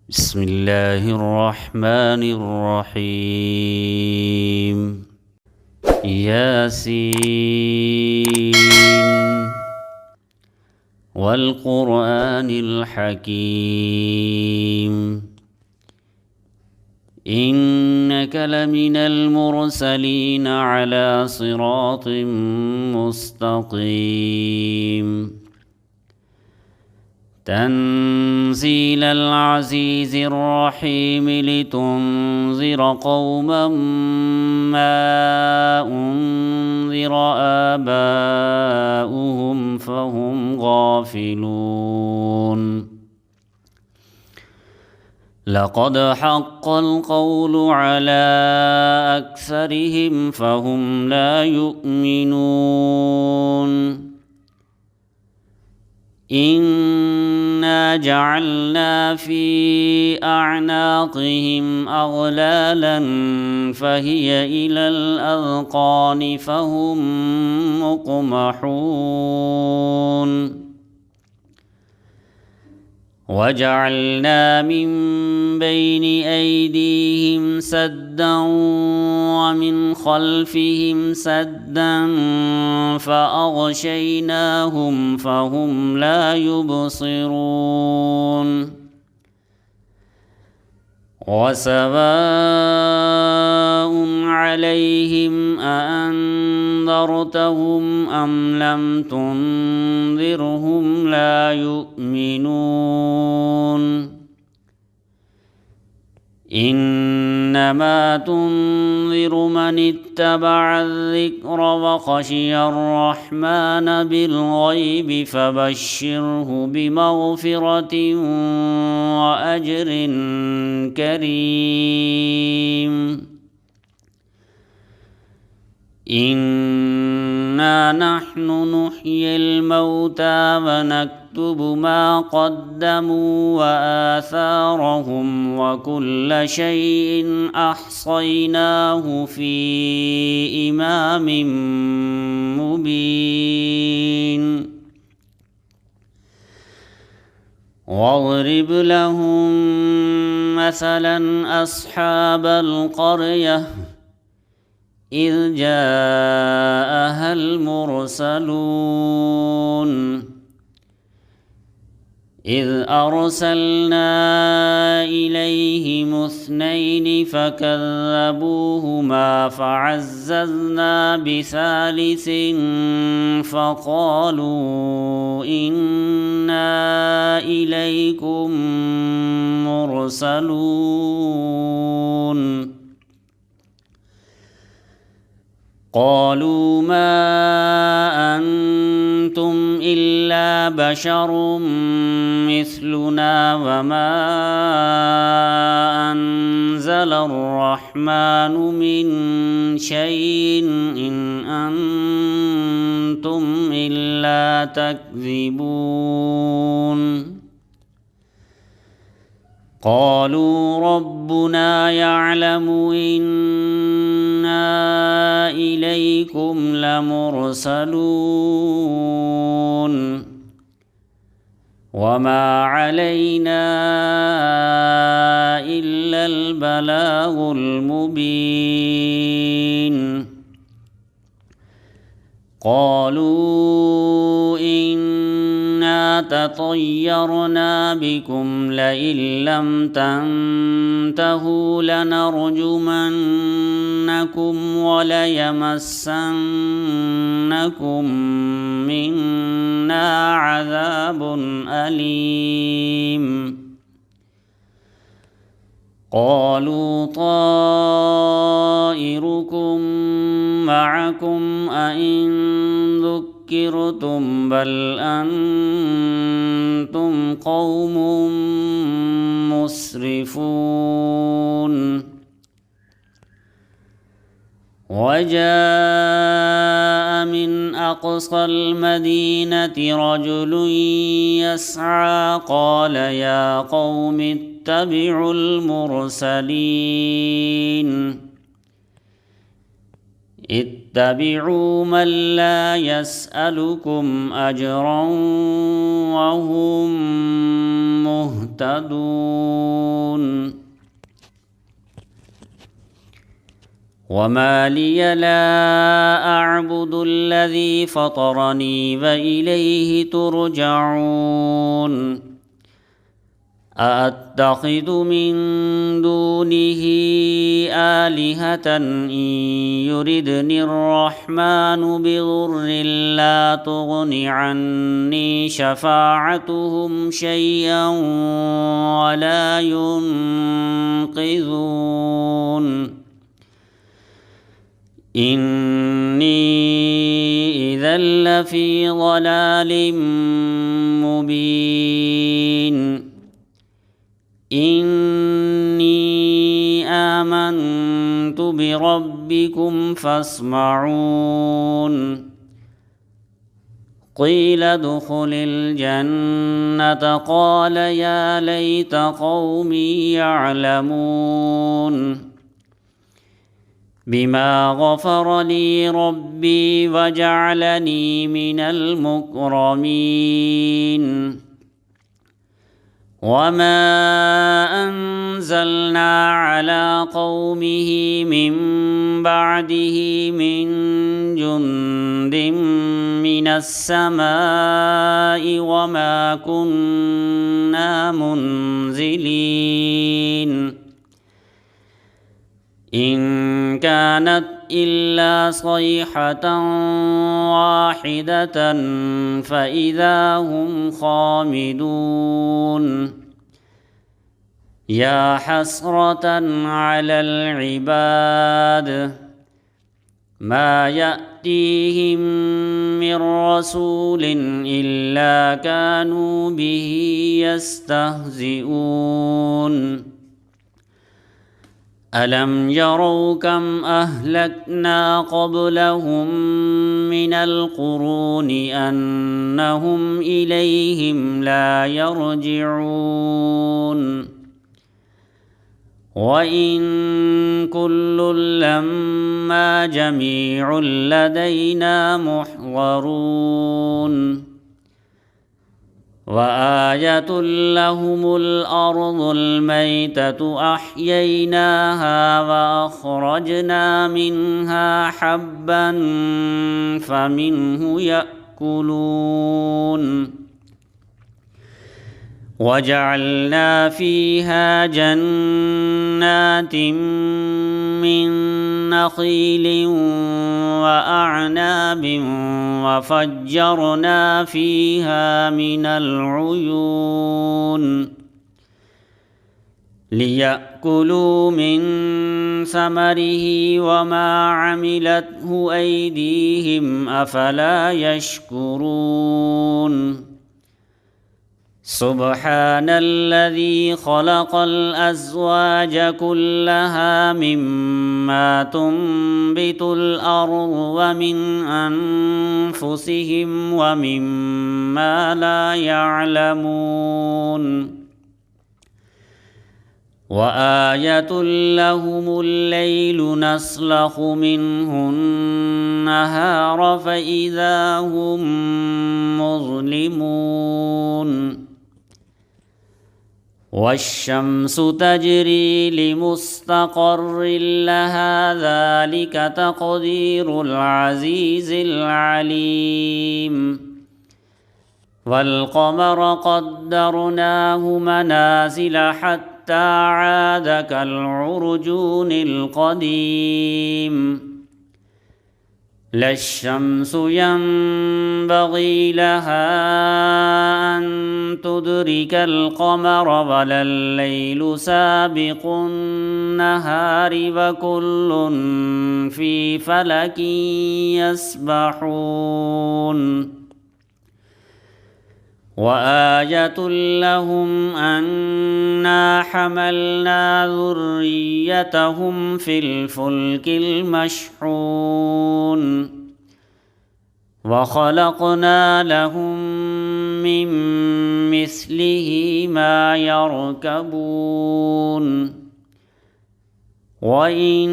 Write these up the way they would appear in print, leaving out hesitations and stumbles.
بسم الله الرحمن الرحيم. ياسين والقرآن الحكيم إنك لمن المرسلين على صراط مستقيم تنزيل العزيز الرحيم لتنذر قوما ما أنذر آباؤهم فهم غافلون لقد حق القول على أكثرهم فهم لا يؤمنون إنا جعلنا في أعناقهم أغلالا فهي إلى الأذقان فهم مقمحون وجعلنا من بين أيديهم سدا ومن خلفهم سدا فأغشيناهم فهم لا يبصرون وسواء عليهم أأنذرتهم أم لم تنذرهم لا يؤمنون إنما تنذر من اتبع الذكر وخشي الرحمن بالغيب فبشره بمغفرة وأجر كريم إنا نحن نحيي الموتى ونكتب ما قدموا وآثارهم وكل شيء أحصيناه في إمام مبين واضرب لهم مثلا أصحاب القرية إذ جاءها المرسلون إذ أرسلنا إليهم اثنين فكذبوهما فعززنا بثالث فقالوا إنا إليكم مرسلون قالوا ما أنتم إلا بشر مثلنا وما أنزل الرحمن من شيء إن أنتم إلا تكذبون قالوا ربنا يعلم إنا إليكم لمرسلون وما علينا إلا البلاغ المبين قالوا إنا تطيرنا بكم لئن لم تنتهوا لنرجمنكم وليمسنكم منا عذاب أليم قالوا طائركم معكم أئن ذكرتم بل أنتم قوم مسرفون وجاء من أقصى المدينة رجل يسعى قال يا قوم اتبعوا المرسلين اتبعوا من لا يسألكم أجرا وهم مهتدون وما لي لا أعبد الذي فطرني وإليه ترجعون أأتخذ من دونه آلهة إن يردني الرحمن بضر لا تغن عني شفاعتهم شيئا ولا ينقذون إني إذا لفي ضلال مبين إني آمنت بربكم فاسمعون قيل ادخل الجنة قال يا ليت قومي يعلمون بما غفر لي ربي وجعلني من المكرمين وما أنزلنا على قومه من بعده من جند من السماء وما كنا منزلين إن كانت إلا صيحة واحدة فإذا هم خامدون يا حسرة على العباد ما يأتيهم من رسول إلا كانوا به يستهزئون ألم يروا كم أهلكنا قبلهم من القرون أنهم إليهم لا يرجعون وإن كل لما جميع لدينا محضرون وآية لهم الأرض الميتة أحييناها وأخرجنا منها حبا فمنه يأكلون وجعلنا فيها جنات من نخيل وأعناب وفجرنا فيها من العيون ليأكلوا من ثمره وما عملته أيديهم أفلا يشكرون سبحان الذي خلق الأزواج كلها مما تنبت الأرض ومن أنفسهم ومما لا يعلمون وآية لهم الليل نسلخ منه النهار فإذا هم مظلمون والشمس تجري لمستقر لها ذلك تقدير العزيز العليم والقمر قدرناه منازل حتى عاد كالعرجون القديم لا الشمس ينبغي لها أن تدرك القمر ولا الليل سابق النهار وكل في فلك يسبحون وآية لهم أنا حملنا ذريتهم في الفلك المشحون وخلقنا لهم من مثله ما يركبون وإن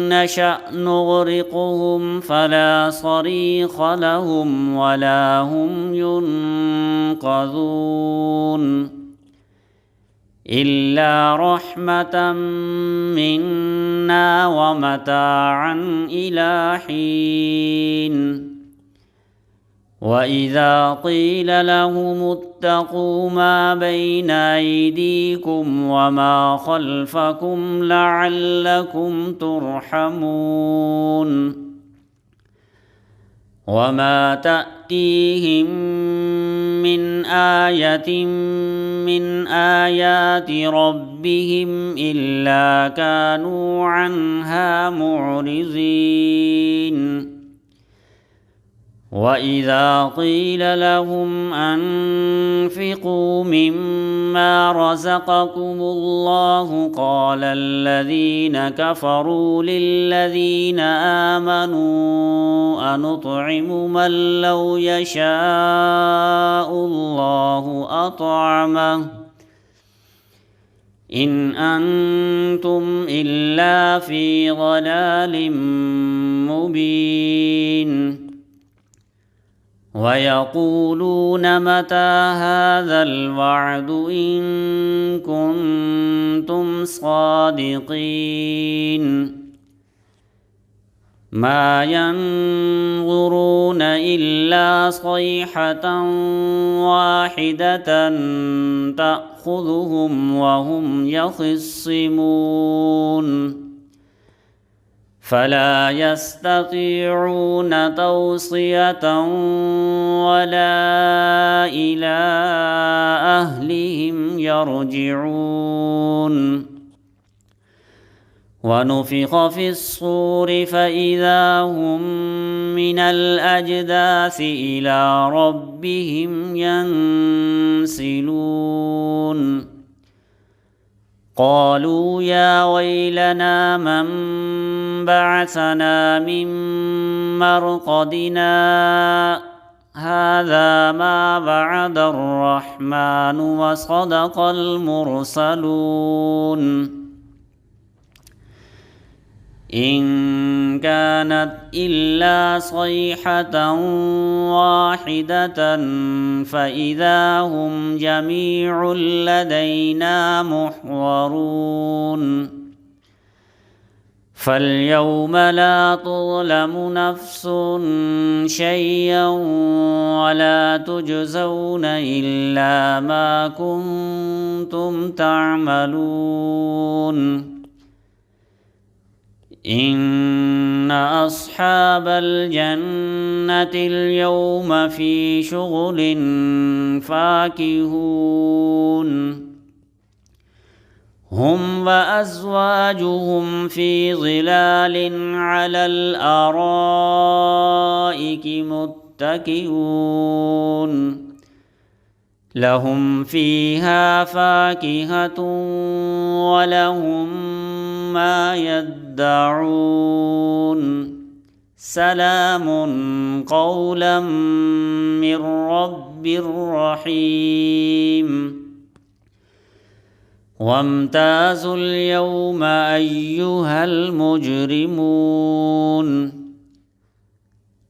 نشأ نغرقهم فلا صريخ لهم ولا هم ينقذون إلا رحمة منا ومتاعا إلى حين. وإذا قيل لهم اتقوا ما بين أيديكم وما خلفكم لعلكم ترحمون. وما تأتيهم من آية من آيات ربهم إلا كانوا عنها معرضين. وإذا قيل لهم أنفقوا مما رزقكم الله قال الذين كفروا للذين آمنوا أنطعم من لو يشاء الله أطعمه إن أنتم إلا في ضلال مبين. ويقولون متى هذا الوعد إن كنتم صادقين. ما ينظرون إلا صيحة واحدة تأخذهم وهم يخصمون فلا يستطيعون توصية ولا إلى أهلهم يرجعون. ونفخ في الصور فإذا هم من الأجداث إلى ربهم ينسلون. قالوا يا ويلنا من بعثنا من مرقدنا هذا ما بعد الرحمن وصدق المرسلون. إن كانت إلا صيحة واحدة فإذا هم جميع لدينا محضرون. فاليوم لا تظلم نفس شيئا ولا تجزون إلا ما كنتم تعملون. إن أصحاب الجنة اليوم في شغل فاكهون هم وأزواجهم في ظلال على الأرائك متكئون لهم فيها فاكهة ولهم ما يدعون سلام قولا من رب رحيم. وامتازوا اليوم أيها المجرمون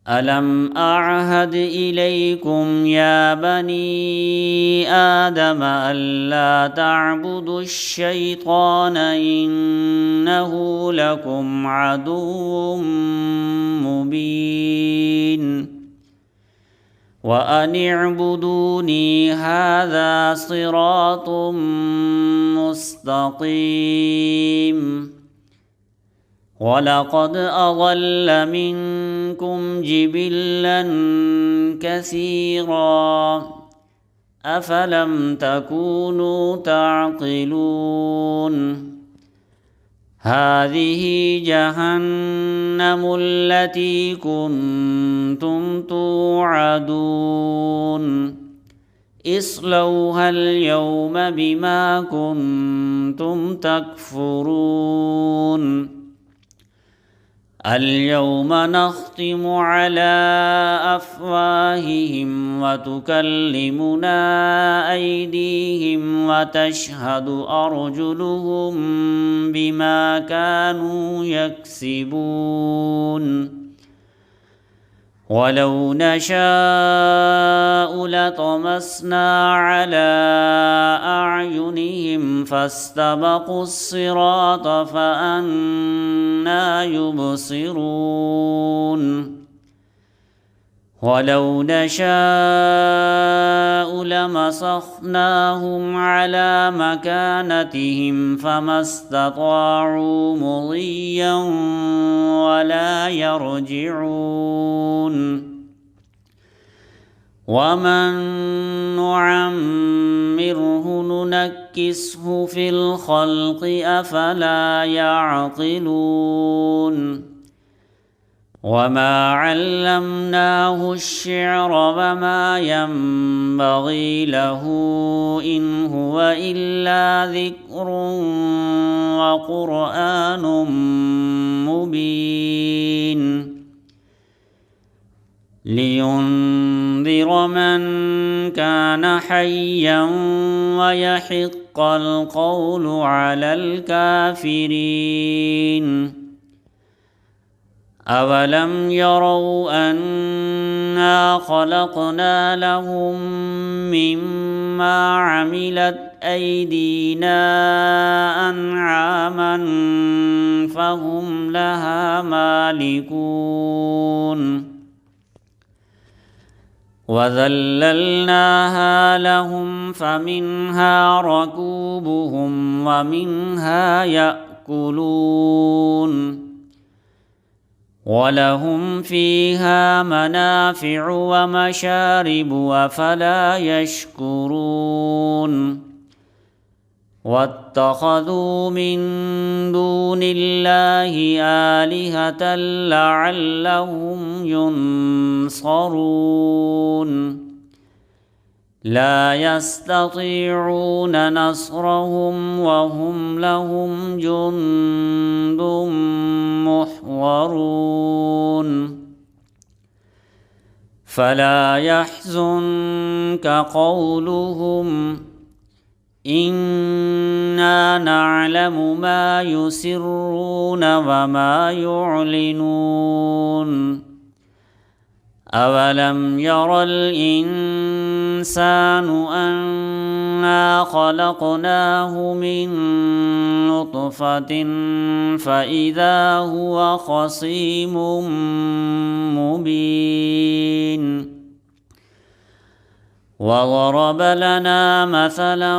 ألم أعهد إليكم يا بني آدم ألا تعبدوا الشيطان إنه لكم عدو مبين وأن اعبدوني هذا صراط مستقيم. ولقد أضل منكم جبلا كثيرا أفلم تكونوا تعقلون. هذه جهنم التي كنتم توعدون اصلوها اليوم بما كنتم تكفرون. اليوم نختم على أفواههم وتكلمنا أيديهم وتشهد أرجلهم بما كانوا يكسبون. ولو نشاء لطمسنا على أعينهم فاستبقوا الصراط فأنى يبصرون ولو نشاء لمسخناهم على مكانتهم فما استطاعوا مضيا ولا يرجعون ومن نعمره ننكسه في الخلق أفلا يعقلون وما علمناه الشعر وما ينبغي له إن هو إلا ذكر وقرآن مبين لينذر من كان حيا ويحق القول على الكافرين أولم يروا أنا خلقنا لهم مما عملت أيدينا أنعاما فهم لها مالكون وذللناها لهم فمنها ركوبهم ومنها يأكلون ولهم فيها منافع ومشارب أفلا يشكرون واتخذوا من دون الله آلهة لعلهم ينصرون لا يستطيعون نصرهم وهم لهم جند محضرون فلا يحزنك قولهم إنا نعلم ما يسرون وما يعلنون أولم ير الإنسان أنا خلقناه من نطفة فإذا هو خصيم مبين وضرب لنا مثلا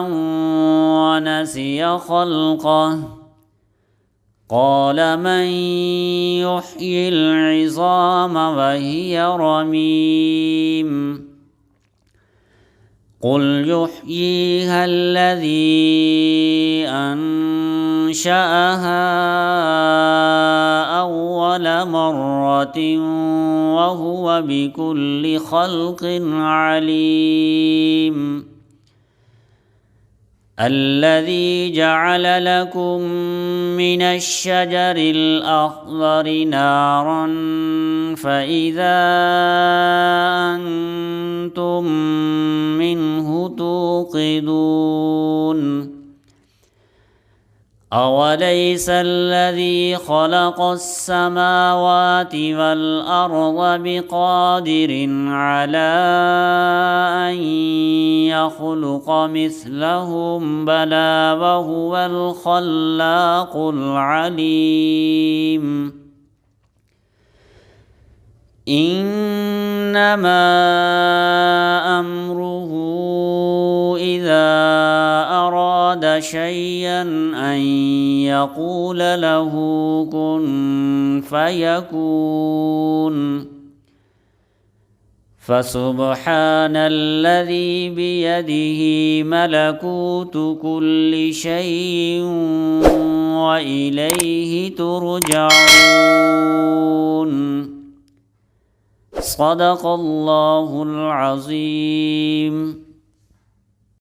ونسي خلقه قال من يحيي العظام وهي رميم قل يحييها الذي أنشأها أول مرة وهو بكل خلق عليم الذي جعل لكم من الشجر الأخضر نارا فإذا أنتم منه توقدون أوليس الذي خلق السماوات والأرض بقادر على أن يخلق مثلهم بلى وهو الخلاق العليم إنما أمره إذا أراد شيئا أن يقول له كن فيكون فسبحان الذي بيده ملكوت كل شيء وإليه ترجعون صدق الله العظيم.